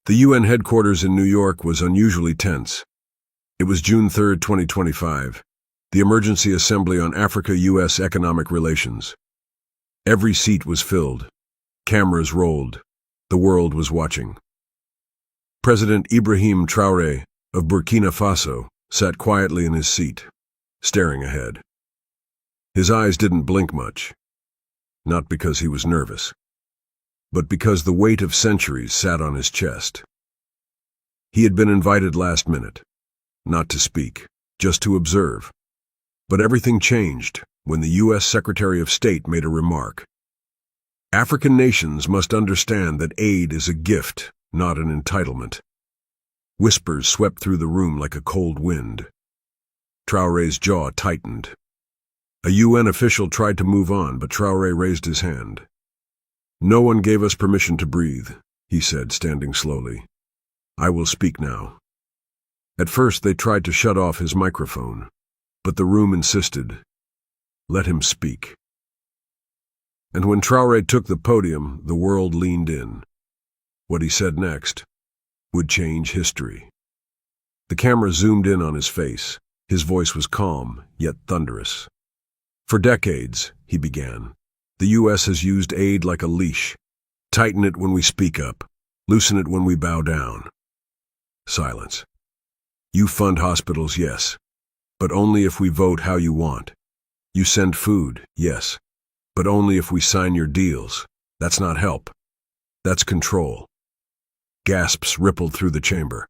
The UN headquarters in New York was unusually tense. It was June 3, 2025, the Emergency Assembly on Africa-US Economic Relations. Every seat was filled. Cameras rolled. The world was watching. President Ibrahim Traoré of Burkina Faso sat quietly in his seat, staring ahead. His eyes didn't blink much, not because he was nervous, but because the weight of centuries sat on his chest. He had been invited last minute, not to speak, just to observe. But everything changed when the U.S. Secretary of State made a remark. African nations must understand that aid is a gift, not an entitlement. Whispers swept through the room like a cold wind. Traoré's jaw tightened. A UN official tried to move on, but Traoré raised his hand. "No one gave us permission to breathe," he said, standing slowly. "I will speak now." At first they tried to shut off his microphone, but the room insisted. Let him speak. And when Traoré took the podium, the world leaned in. What he said next would change history. The camera zoomed in on his face. His voice was calm, yet thunderous. "For decades," he began, "the U.S. has used aid like a leash. Tighten it when we speak up, loosen it when we bow down." Silence. "You fund hospitals, yes, but only if we vote how you want. You send food, yes, but only if we sign your deals. That's not help. That's control." Gasps rippled through the chamber.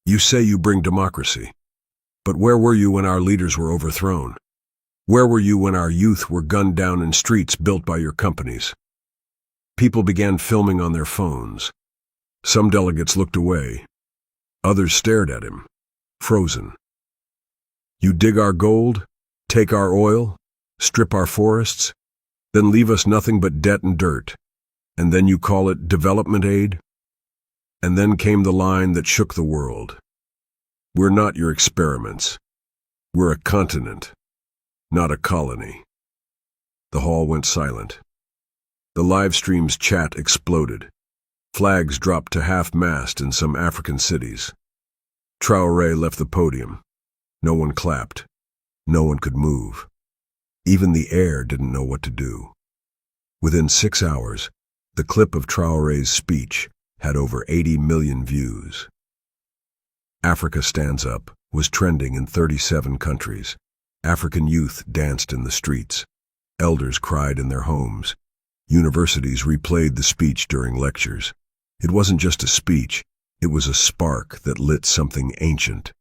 "You say you bring democracy, but where were you when our leaders were overthrown? Where were you when our youth were gunned down in streets built by your companies?" People began filming on their phones. Some delegates looked away. Others stared at him, frozen. "You dig our gold, take our oil, strip our forests, then leave us nothing but debt and dirt, and then you call it development aid?" And then came the line that shook the world. "We're not your experiments. We're a continent, not a colony." The hall went silent. The live stream's chat exploded. Flags dropped to half-mast in some African cities. Traoré left the podium. No one clapped. No one could move. Even the air didn't know what to do. Within 6 hours, the clip of Traoré's speech had over 80 million views. "Africa Stands Up" was trending in 37 countries. African youth danced in the streets. Elders cried in their homes. Universities replayed the speech during lectures. It wasn't just a speech, it was a spark that lit something ancient.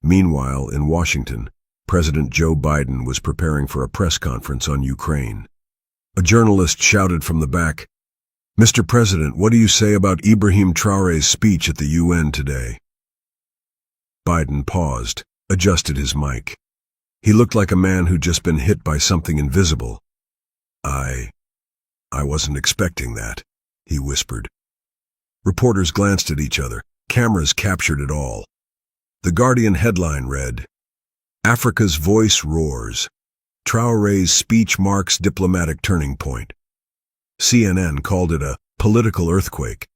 Meanwhile, in Washington, President Joe Biden was preparing for a press conference on Ukraine. A journalist shouted from the back, "Mr. President, what do you say about Ibrahim Traoré's speech at the UN today?" Biden paused, adjusted his mic. He looked like a man who'd just been hit by something invisible. I wasn't expecting that," he whispered. Reporters glanced at each other. Cameras captured it all. The Guardian headline read, "Africa's Voice Roars. Traoré's Speech Marks Diplomatic Turning Point." CNN called it a political earthquake.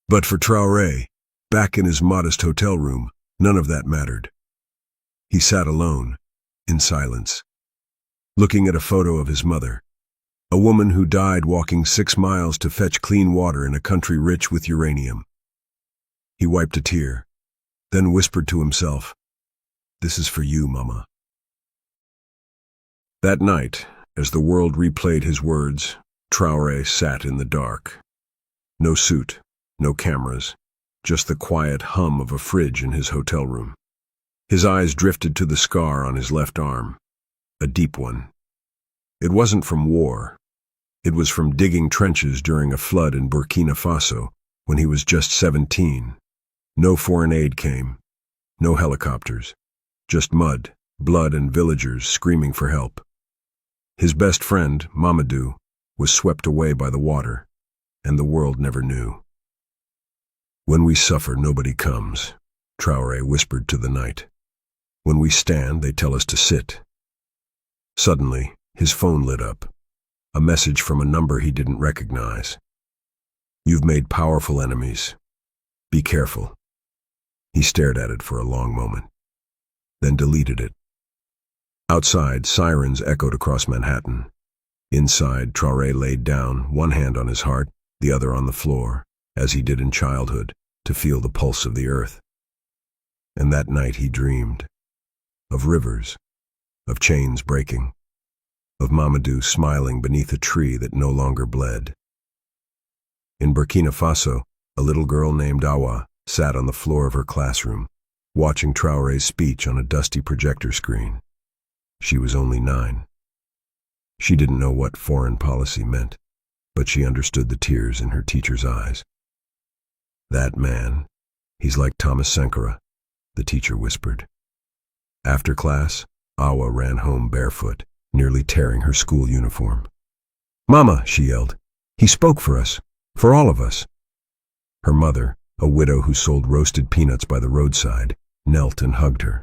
But for Traoré, back in his modest hotel room, none of that mattered. He sat alone, in silence, looking at a photo of his mother, a woman who died walking 6 miles to fetch clean water in a country rich with uranium. He wiped a tear, then whispered to himself, "This is for you, Mama." That night, as the world replayed his words, Traoré sat in the dark. No suit, no cameras, just the quiet hum of a fridge in his hotel room. His eyes drifted to the scar on his left arm, a deep one. It wasn't from war. It was from digging trenches during a flood in Burkina Faso when he was just 17. No foreign aid came, no helicopters, just mud, blood, and villagers screaming for help. His best friend, Mamadou, was swept away by the water, and the world never knew. "When we suffer, nobody comes," Traoré whispered to the night. "When we stand, they tell us to sit." Suddenly, his phone lit up. A message from a number he didn't recognize. "You've made powerful enemies. Be careful. He stared at it for a long moment, then deleted it. Outside, sirens echoed across Manhattan. Inside, Traoré laid down, one hand on his heart, the other on the floor, as he did in childhood, to feel the pulse of the earth. And that night he dreamed of rivers, of chains breaking, of Mamadou smiling beneath a tree that no longer bled. In Burkina Faso, a little girl named Awa sat on the floor of her classroom, watching Traoré's speech on a dusty projector screen. She was only 9. She didn't know what foreign policy meant, but she understood the tears in her teacher's eyes. "That man, he's like Thomas Sankara," the teacher whispered. After class, Awa ran home barefoot, nearly tearing her school uniform. "Mama," she yelled, "he spoke for us, for all of us." Her mother, a widow who sold roasted peanuts by the roadside, knelt and hugged her.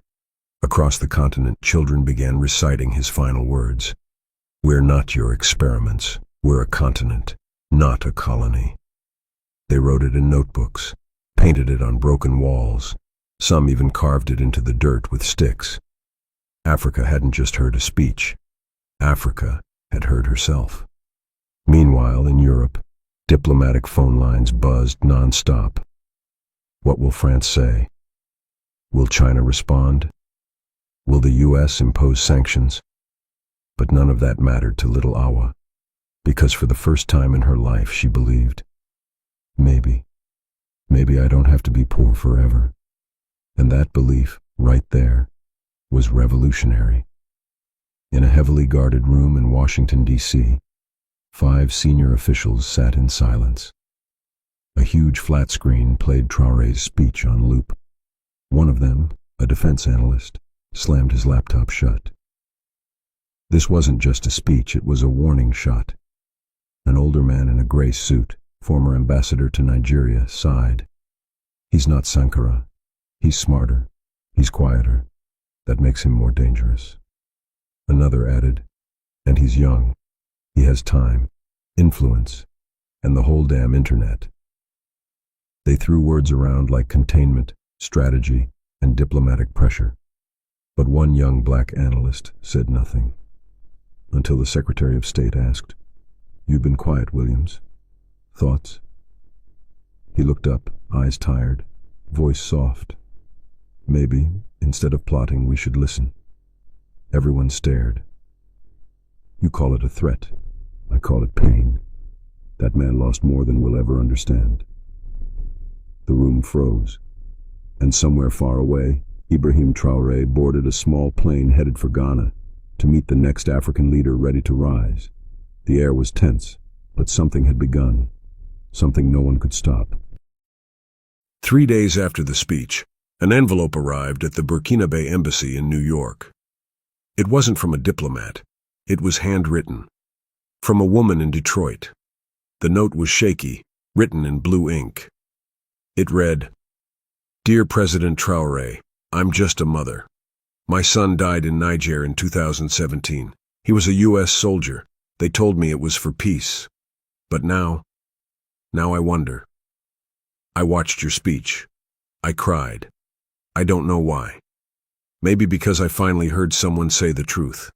Across the continent, children began reciting his final words. "We're not your experiments. We're a continent, not a colony." They wrote it in notebooks, painted it on broken walls. Some even carved it into the dirt with sticks. Africa hadn't just heard a speech. Africa had heard herself. Meanwhile, in Europe, diplomatic phone lines buzzed non-stop. What will France say? Will China respond? Will the U.S. impose sanctions? But none of that mattered to little Awa, because for the first time in her life she believed, maybe I don't have to be poor forever. And that belief, right there, was revolutionary. In a heavily guarded room in Washington, D.C., 5 senior officials sat in silence. A huge flat screen played Traoré's speech on loop. One of them, a defense analyst, slammed his laptop shut. This wasn't just a speech, it was a warning shot. An older man in a gray suit, former ambassador to Nigeria, sighed. "He's not Sankara. He's smarter. He's quieter. That makes him more dangerous." Another added, "And he's young. He has time, influence, and the whole damn internet." They threw words around like containment, strategy, and diplomatic pressure. But one young black analyst said nothing, until the Secretary of State asked, "You've been quiet, Williams. Thoughts?" He looked up, eyes tired, voice soft. "Maybe, instead of plotting, we should listen." Everyone stared. "You call it a threat. I call it pain. That man lost more than we'll ever understand." The room froze, and somewhere far away, Ibrahim Traoré boarded a small plane headed for Ghana to meet the next African leader ready to rise. The air was tense, but something had begun, something no one could stop. 3 days after the speech, an envelope arrived at the Burkinabe embassy in New York. It wasn't from a diplomat. It was handwritten. From a woman in Detroit. The note was shaky, written in blue ink. It read, "Dear President Traoré, I'm just a mother. My son died in Niger in 2017. He was a U.S. soldier. They told me it was for peace. But now I wonder. I watched your speech. I cried. I don't know why. Maybe because I finally heard someone say the truth.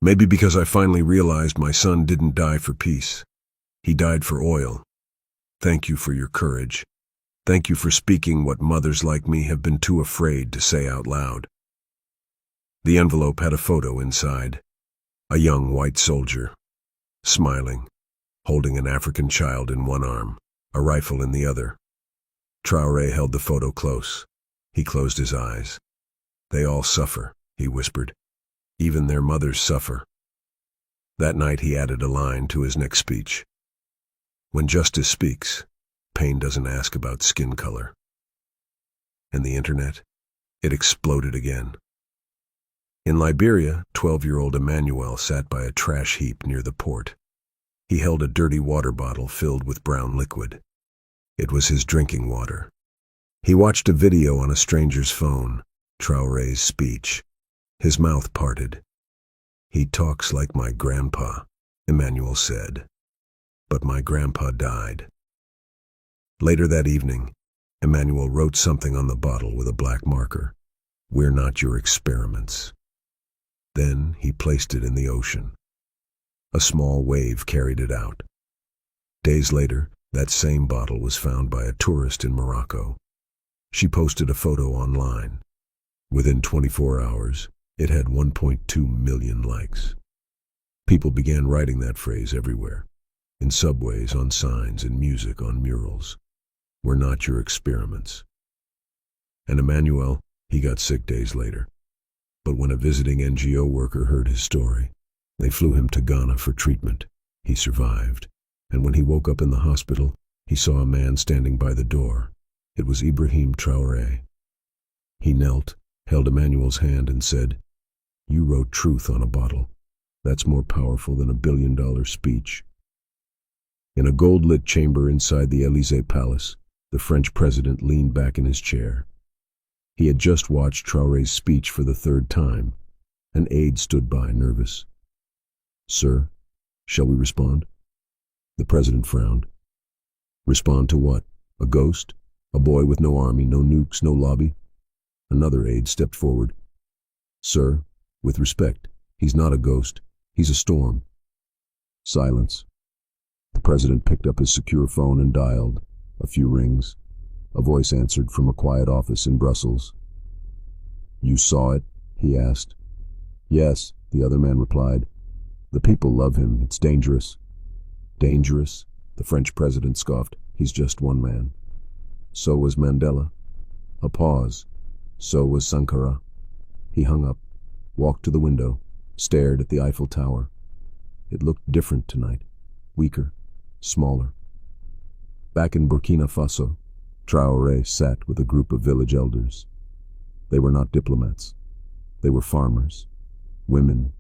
Maybe because I finally realized my son didn't die for peace. He died for oil. Thank you for your courage. Thank you for speaking what mothers like me have been too afraid to say out loud." The envelope had a photo inside. A young white soldier, smiling, holding an African child in one arm, a rifle in the other. Traoré held the photo close. He closed his eyes. "They all suffer," he whispered. "Even their mothers suffer." That night he added a line to his next speech. "When justice speaks, pain doesn't ask about skin color." And the internet? It exploded again. In Liberia, 12-year-old Emmanuel sat by a trash heap near the port. He held a dirty water bottle filled with brown liquid. It was his drinking water. He watched a video on a stranger's phone, Traoré's speech. His mouth parted. "He talks like my grandpa," Emmanuel said. "But my grandpa died." Later that evening, Emmanuel wrote something on the bottle with a black marker. "We're not your experiments." Then he placed it in the ocean. A small wave carried it out. Days later, that same bottle was found by a tourist in Morocco. She posted a photo online. Within 24 hours, it had 1.2 million likes. People began writing that phrase everywhere, in subways, on signs, in music, on murals. "We're not your experiments." And Emmanuel, he got sick days later. But when a visiting NGO worker heard his story, they flew him to Ghana for treatment. He survived. And when he woke up in the hospital, he saw a man standing by the door. It was Ibrahim Traoré. He knelt, held Emmanuel's hand, and said, "You wrote truth on a bottle. That's more powerful than a billion-dollar speech." In a gold-lit chamber inside the Élysée Palace, the French president leaned back in his chair. He had just watched Traoré's speech for the third time. An aide stood by, nervous. "Sir, shall we respond?" The president frowned. "Respond to what? A ghost? A boy with no army, no nukes, no lobby?" Another aide stepped forward. "Sir, with respect, he's not a ghost. He's a storm." Silence. The president picked up his secure phone and dialed. A few rings. A voice answered from a quiet office in Brussels. "You saw it?" he asked. "Yes," the other man replied. "The people love him. It's dangerous." "Dangerous?" The French president scoffed. "He's just one man." "So was Mandela." A pause. "So was Sankara." He hung up, walked to the window, stared at the Eiffel Tower. It looked different tonight. Weaker, smaller. Back in Burkina Faso, Traoré sat with a group of village elders. They were not diplomats. They were farmers, women,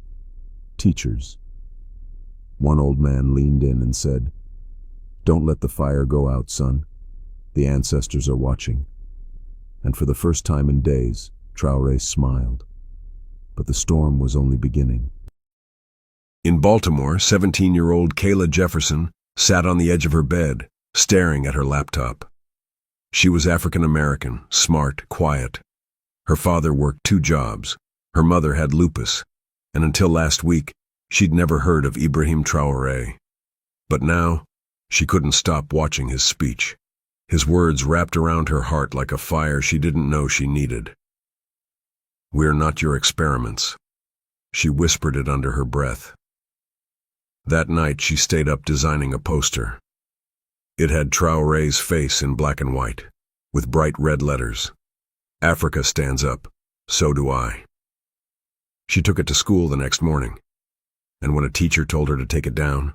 teachers. One old man leaned in and said, "Don't let the fire go out, son. The ancestors are watching." And for the first time in days, Traoré smiled. But the storm was only beginning. In Baltimore, 17-year-old Kayla Jefferson sat on the edge of her bed, staring at her laptop. She was African American, smart, quiet. Her father worked 2 jobs. Her mother had lupus, and until last week, she'd never heard of Ibrahim Traoré. But now, she couldn't stop watching his speech. His words wrapped around her heart like a fire she didn't know she needed. "We're not your experiments." She whispered it under her breath. That night, she stayed up designing a poster. It had Traoré's face in black and white, with bright red letters. "Africa stands up, so do I." She took it to school the next morning, and when a teacher told her to take it down,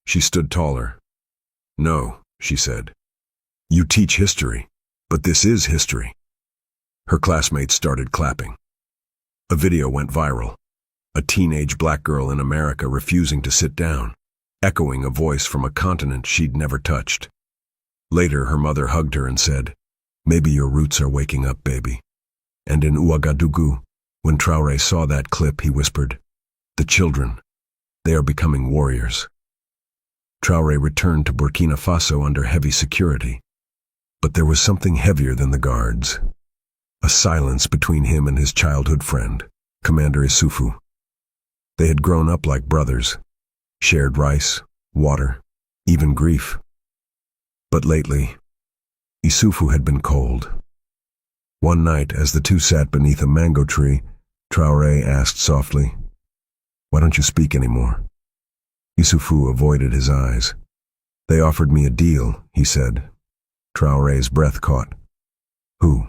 she stood taller. "No," she said. "You teach history, but this is history." Her classmates started clapping. A video went viral. A teenage black girl in America refusing to sit down, echoing a voice from a continent she'd never touched. Later, her mother hugged her and said, "Maybe your roots are waking up, baby." And in Ouagadougou, when Traoré saw that clip, he whispered, "The children, they are becoming warriors." Traoré returned to Burkina Faso under heavy security. But there was something heavier than the guards. A silence between him and his childhood friend, Commander Issoufou. They had grown up like brothers, shared rice, water, even grief. But lately, Issoufou had been cold. One night, as the two sat beneath a mango tree, Traoré asked softly, "Why don't you speak anymore?" Issoufou avoided his eyes. "They offered me a deal," he said. Traoré's breath caught. "Who?"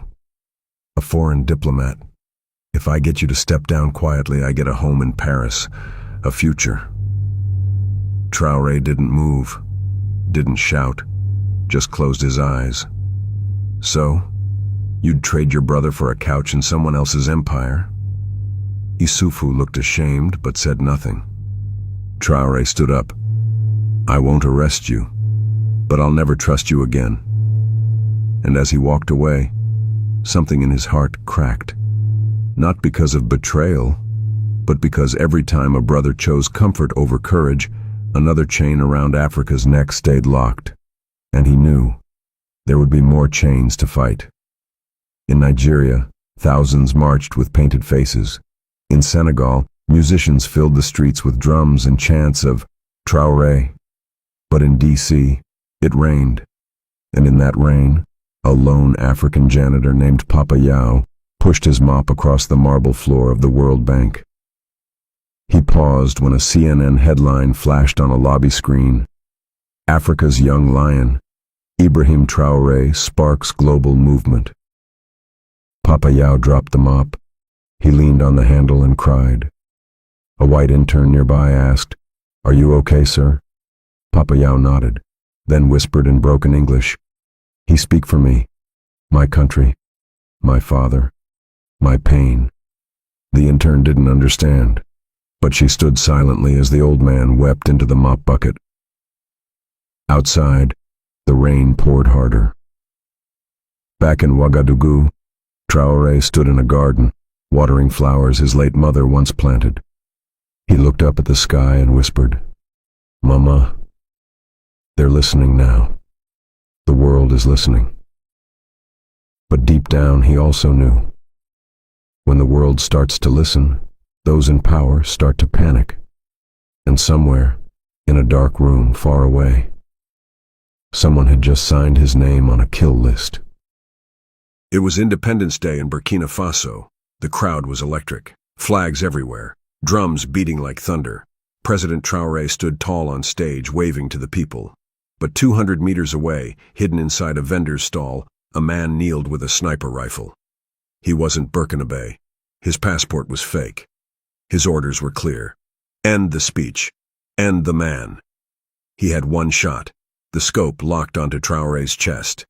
"A foreign diplomat. If I get you to step down quietly, I get a home in Paris, a future." Traoré didn't move, didn't shout, just closed his eyes. "So, you'd trade your brother for a couch in someone else's empire?" Issoufou looked ashamed but said nothing. Traoré stood up. "I won't arrest you, but I'll never trust you again." And as he walked away, something in his heart cracked. Not because of betrayal, but because every time a brother chose comfort over courage, another chain around Africa's neck stayed locked. And he knew there would be more chains to fight. In Nigeria, thousands marched with painted faces. In Senegal, musicians filled the streets with drums and chants of Traoré. But in D.C., it rained. And in that rain, a lone African janitor named Papa Yao pushed his mop across the marble floor of the World Bank. He paused when a CNN headline flashed on a lobby screen. Africa's young lion, Ibrahim Traoré, sparks global movement. Papa Yao dropped the mop. He leaned on the handle and cried. A white intern nearby asked, "Are you okay, sir?" Papa Yao nodded, then whispered in broken English, "He speak for me, my country, my father, my pain." The intern didn't understand, but she stood silently as the old man wept into the mop bucket. Outside, the rain poured harder. Back in Ouagadougou, Traoré stood in a garden, watering flowers his late mother once planted. He looked up at the sky and whispered, "Mama, they're listening now. The world is listening." But deep down he also knew, when the world starts to listen, those in power start to panic. And somewhere, in a dark room far away, someone had just signed his name on a kill list. It was Independence Day in Burkina Faso. The crowd was electric, flags everywhere, drums beating like thunder. President Traoré stood tall on stage, waving to the people. But 200 meters away, hidden inside a vendor's stall, a man kneeled with a sniper rifle. He wasn't Burkinabe. His passport was fake. His orders were clear. End the speech. End the man. He had one shot, the scope locked onto Traoré's chest.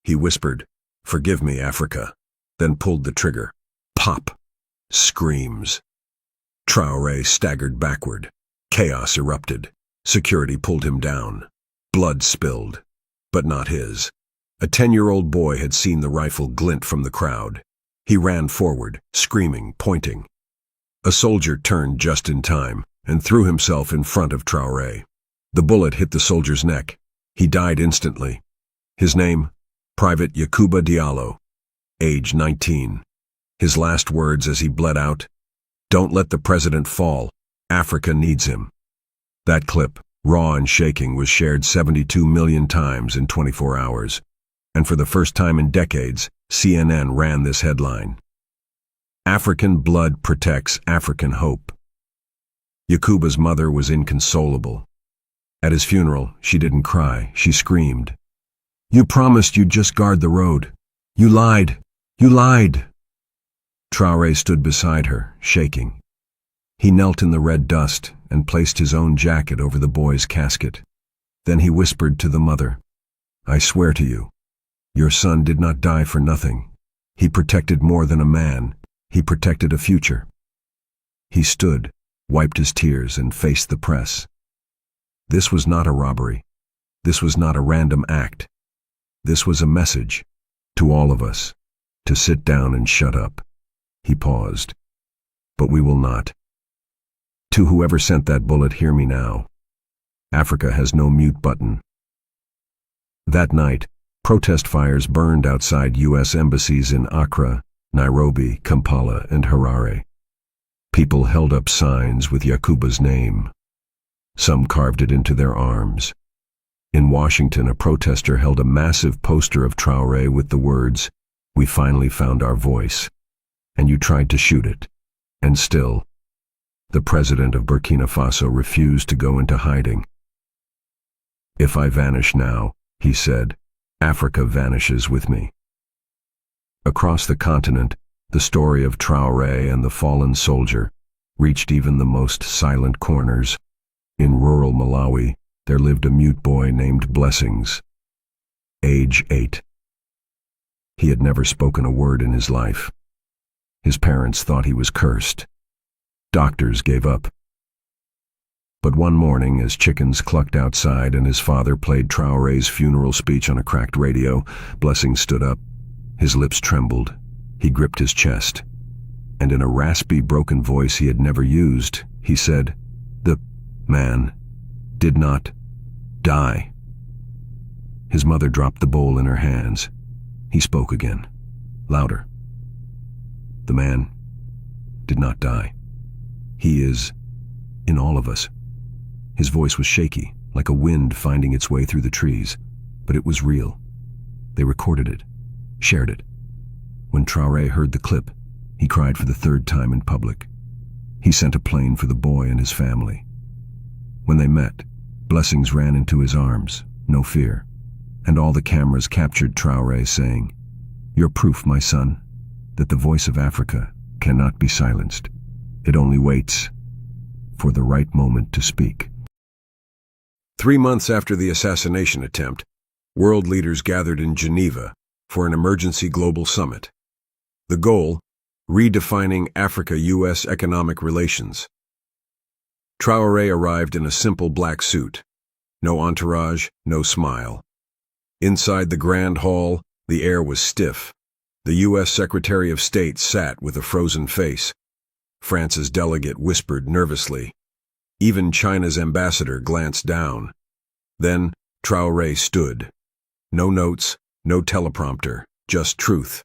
He whispered, "Forgive me, Africa," then pulled the trigger. Pop! Screams. Traoré staggered backward. Chaos erupted. Security pulled him down. Blood spilled, but not his. A 10-year-old boy had seen the rifle glint from the crowd. He ran forward, screaming, pointing. A soldier turned just in time and threw himself in front of Traoré. The bullet hit the soldier's neck. He died instantly. His name? Private Yakuba Diallo, age 19. His last words as he bled out, "Don't let the president fall. Africa needs him." That clip, raw and shaking, was shared 72 million times in 24 hours. And for the first time in decades, CNN ran this headline: "African blood protects African hope." Yakuba's mother was inconsolable. At his funeral, she didn't cry, she screamed, "You promised you'd just guard the road. You lied. You lied." Traoré stood beside her, shaking. He knelt in the red dust and placed his own jacket over the boy's casket. Then he whispered to the mother, "I swear to you, your son did not die for nothing. He protected more than a man. He protected a future." He stood, wiped his tears, and faced the press. This was not a robbery. This was not a random act. This was a message, to all of us, to sit down and shut up. He paused. But we will not. To whoever sent that bullet, hear me now. Africa has no mute button. That night, protest fires burned outside U.S. embassies in Accra, Nairobi, Kampala, and Harare. People held up signs with Yakuba's name. Some carved it into their arms. In Washington, a protester held a massive poster of Traoré with the words, "We finally found our voice." And you tried to shoot it. And still, the president of Burkina Faso refused to go into hiding. "If I vanish now," he said, "Africa vanishes with me." Across the continent, the story of Traoré and the fallen soldier reached even the most silent corners. In rural Malawi, there lived a mute boy named Blessings, age 8. He had never spoken a word in his life. His parents thought he was cursed. Doctors gave up. But one morning, as chickens clucked outside and his father played Traoré's funeral speech on a cracked radio, Blessing stood up. His lips trembled. He gripped his chest. And in a raspy, broken voice he had never used, he said, "The man did not die." His mother dropped the bowl in her hands. He spoke again, louder. The man did not die. He is in all of us. His voice was shaky, like a wind finding its way through the trees, but it was real. They recorded it, shared it. When Traoré heard the clip, he cried for the third time in public. He sent a plane for the boy and his family. When they met, blessings ran into his arms, no fear, and all the cameras captured Traoré saying, "You're proof, my son, that the voice of Africa cannot be silenced. It only waits for the right moment to speak." 3 months after the assassination attempt, world leaders gathered in Geneva for an emergency global summit. The goal, redefining Africa-US economic relations. Traoré arrived in a simple black suit. No entourage, no smile. Inside the grand hall, the air was stiff. The U.S. Secretary of State sat with a frozen face. France's delegate whispered nervously. Even China's ambassador glanced down. Then Traoré stood. No notes, no teleprompter, just truth.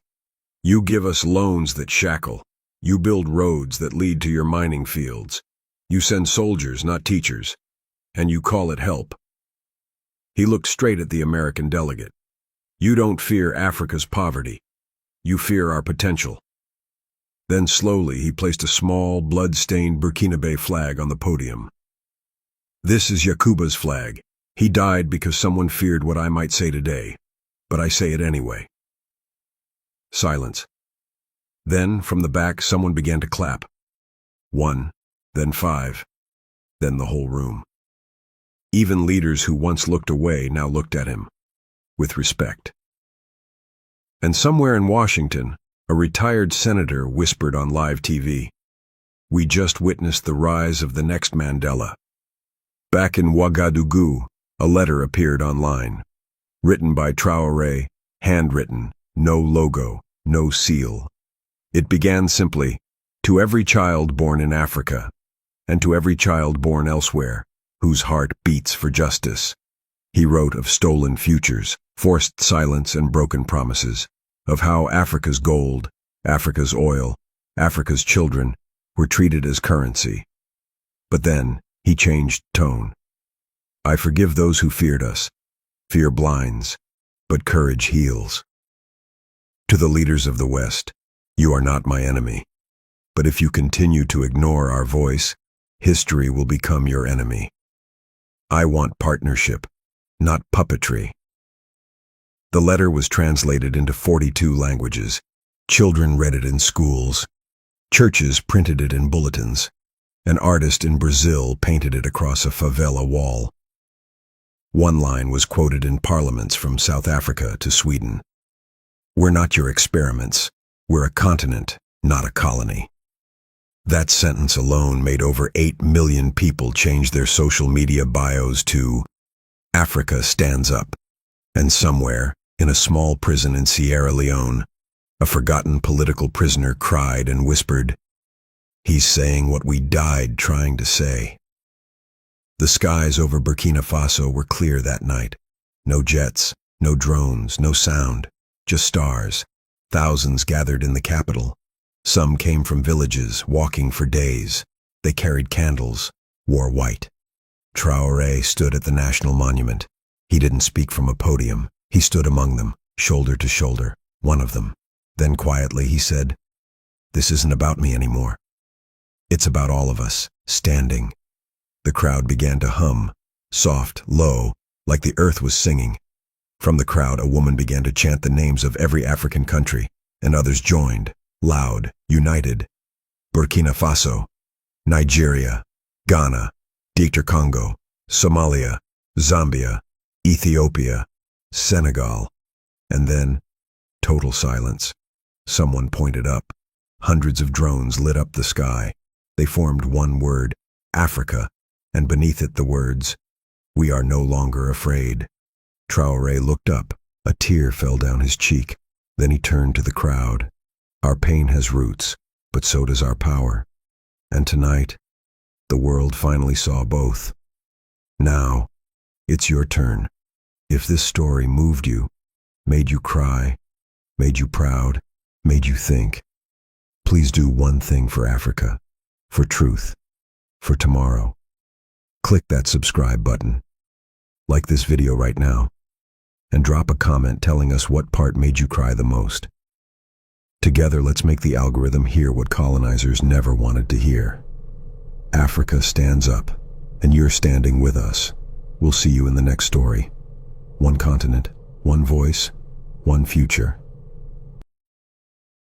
You give us loans that shackle. You build roads that lead to your mining fields. You send soldiers, not teachers. And you call it help. He looked straight at the American delegate. You don't fear Africa's poverty. You fear our potential. Then slowly he placed a small, blood-stained Burkinabe flag on the podium. This is Yakuba's flag. He died because someone feared what I might say today, but I say it anyway. Silence. Then, from the back, someone began to clap. 1, then 5, then the whole room. Even leaders who once looked away now looked at him, with respect. And somewhere in Washington, a retired senator whispered on live TV, "We just witnessed the rise of the next Mandela." Back in Ouagadougou, a letter appeared online. Written by Traoré, handwritten, no logo, no seal. It began simply, "To every child born in Africa, and to every child born elsewhere, whose heart beats for justice." He wrote of stolen futures, forced silence and broken promises, of how Africa's gold, Africa's oil, Africa's children were treated as currency. But then he changed tone. "I forgive those who feared us. Fear blinds, but courage heals. To the leaders of the West, you are not my enemy. But if you continue to ignore our voice, history will become your enemy. I want partnership, not puppetry." The letter was translated into 42 languages. Children read it in schools. Churches printed it in bulletins. An artist in Brazil painted it across a favela wall. One line was quoted in parliaments from South Africa to Sweden. "We're not your experiments. We're a continent, not a colony." That sentence alone made over 8 million people change their social media bios to "Africa stands up." And somewhere, in a small prison in Sierra Leone, a forgotten political prisoner cried and whispered, "He's saying what we died trying to say." The skies over Burkina Faso were clear that night. No jets, no drones, no sound, just stars. Thousands gathered in the capital. Some came from villages, walking for days. They carried candles, wore white. Traoré stood at the National Monument. He didn't speak from a podium. He stood among them, shoulder to shoulder, one of them. Then quietly he said, "This isn't about me anymore. It's about all of us, standing." The crowd began to hum, soft, low, like the earth was singing. From the crowd, a woman began to chant the names of every African country, and others joined, loud, united. Burkina Faso, Nigeria, Ghana, Dr. Congo, Somalia, Zambia, Ethiopia, Senegal. And then, total silence. Someone pointed up. Hundreds of drones lit up the sky. They formed one word, Africa, and beneath it the words, "We are no longer afraid." Traoré looked up. A tear fell down his cheek. Then he turned to the crowd. "Our pain has roots, but so does our power. And tonight, the world finally saw both. Now, it's your turn. If this story moved you, made you cry, made you proud, made you think, please do one thing for Africa, for truth, for tomorrow. Click that subscribe button, like this video right now, and drop a comment telling us what part made you cry the most. Together, let's make the algorithm hear what colonizers never wanted to hear. Africa stands up, and you're standing with us. We'll see you in the next story. One continent, one voice, one future.